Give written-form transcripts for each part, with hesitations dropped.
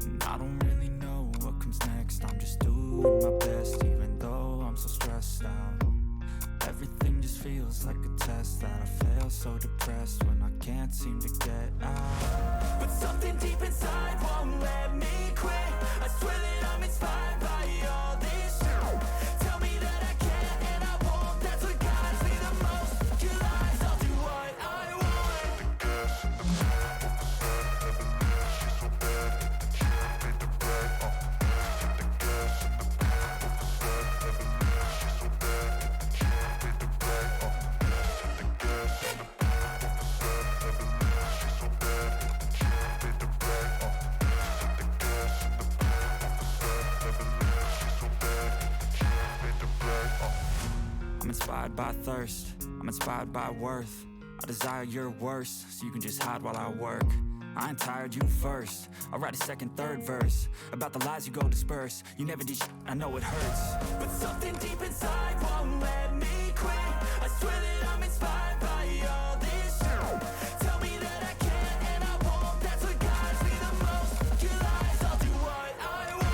And I don't really know what comes next. I'm just doing my best, even though I'm so stressed out. Everything just feels like a test that I fail, so depressed when I can't seem to get out. But something deep inside won't let me quit. I swear that I'm inspired by all this shit. Tell me that I can and I won't. That's what guides me the most. Your lies, I'll do what I want. I'm inspired by thirst, I'm inspired by worth. I desire your worst, so you can just hide while I work. I ain't tired, you first. I'll write a second, third verse about the lies you go disperse. You never did shit, I know it hurts. But something deep inside won't let me quit. I swear that I'm inspired by all this shit. Tell me that I can and I won't. That's what guides me the most. Your lies, I'll do what I want.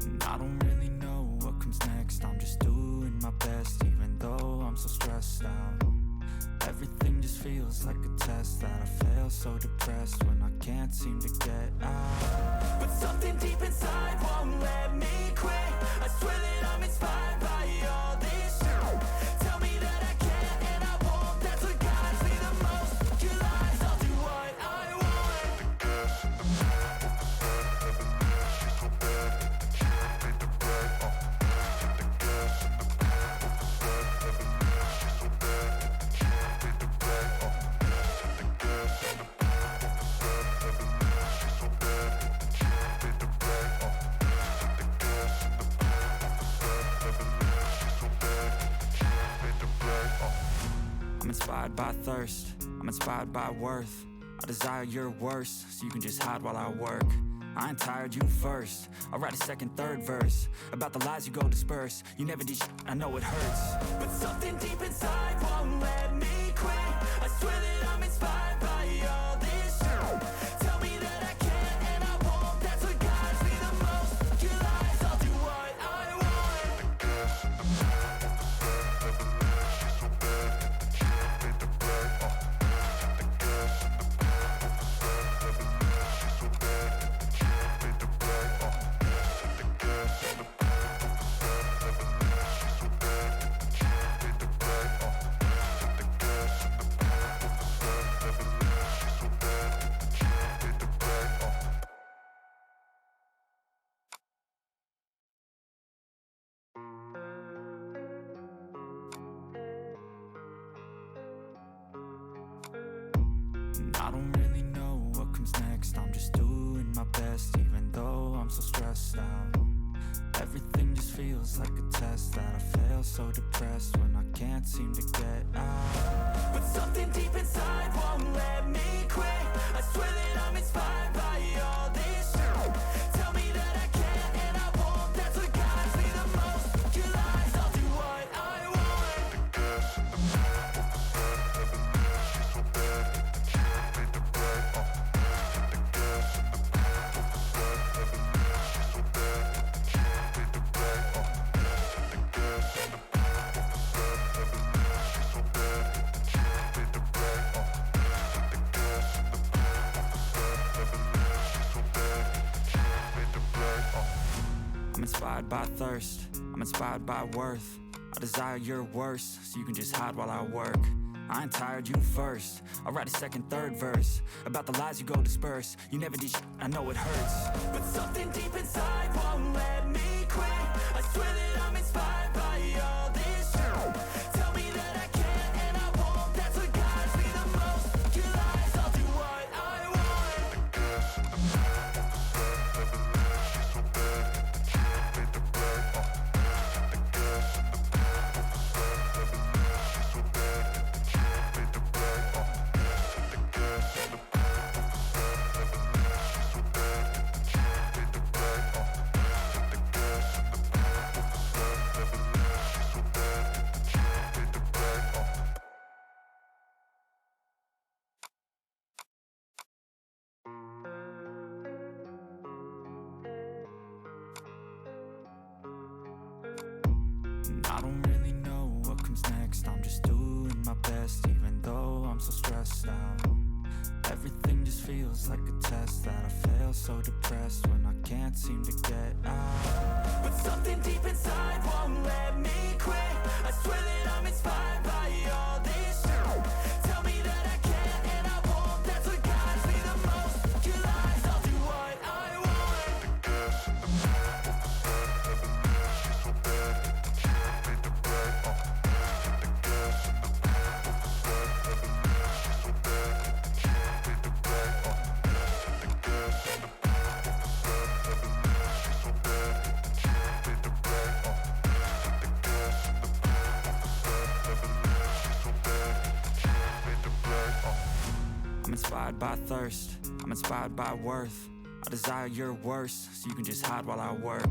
And I don't really know what comes next. I'm just doing my best, even though I'm so stressed out. Everything just feels like a test that I fail, so depressed when I can't seem to get out. But something deep inside won't let me quit. I swear that I'm inspired by all this shit. Tell me that I can and I won't. That's what guides me the most. Your lies, I'll do what I want. I'm inspired by thirst, I'm inspired by worth. I desire your worst, so you can just hide while I work. I ain't tired, you first. I'll write a second, third verse about the lies you go disperse. You never did shit, I know it hurts. But something deep inside won't let me quit. I swear that I'm inspired by all this shit. Tell me that I can and I won't. That's what guides me the most. Your lies, I'll do what I want. And I don't really know what comes next. I'm just doing my best, even though I'm so stressed out. Everything just feels like a test that I fail, so depressed when I can't seem to get out. But something deep inside won't let me quit. I swear that I'm inspired by all this shit. Tell me that I can and I won't. That's what guides me the most. Your lies, I'll do what I want. I'm inspired by thirst, I'm inspired by worth. I desire your worst, so you can just hide while I work. I ain't tired, you first. I'll write a second, third verse about the lies you go disperse. You never did shit, I know it hurts. But something deep inside won't let me quit. I swear that I'm inspired by all this shit. Tell me that I can and I won't. feels like a test that I fail, so depressed when I can't seem to get out. But something deep inside won't let me quit. I swear that I'm inspired by all this shit. Tell me that I can't and I won't. That's what guides me the most. Your lies, I'll do what I want. I'm inspired by thirst, I'm inspired by worth. I desire your worst, so you can just hide while I work.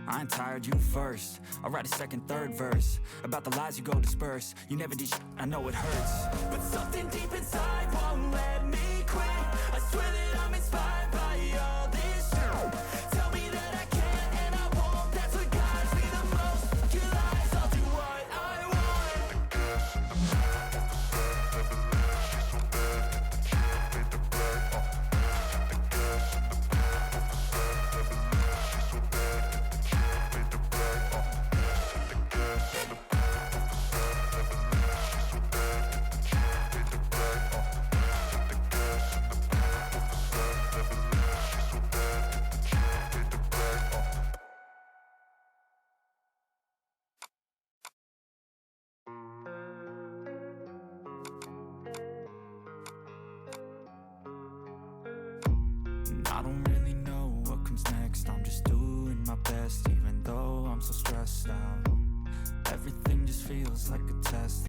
I ain't tired, you first. I'll write a second, third verse about the lies you go disperse. You never did shit, I know it hurts. But something deep inside won't let me quit. I swear that I'm inspired by all this shit. Tell me that I can't and I won't. That's what guides me the most. Your lies, I'll do what I want. I don't really know what comes next. I'm just doing my best, even though I'm so stressed out. Everything just feels like a test.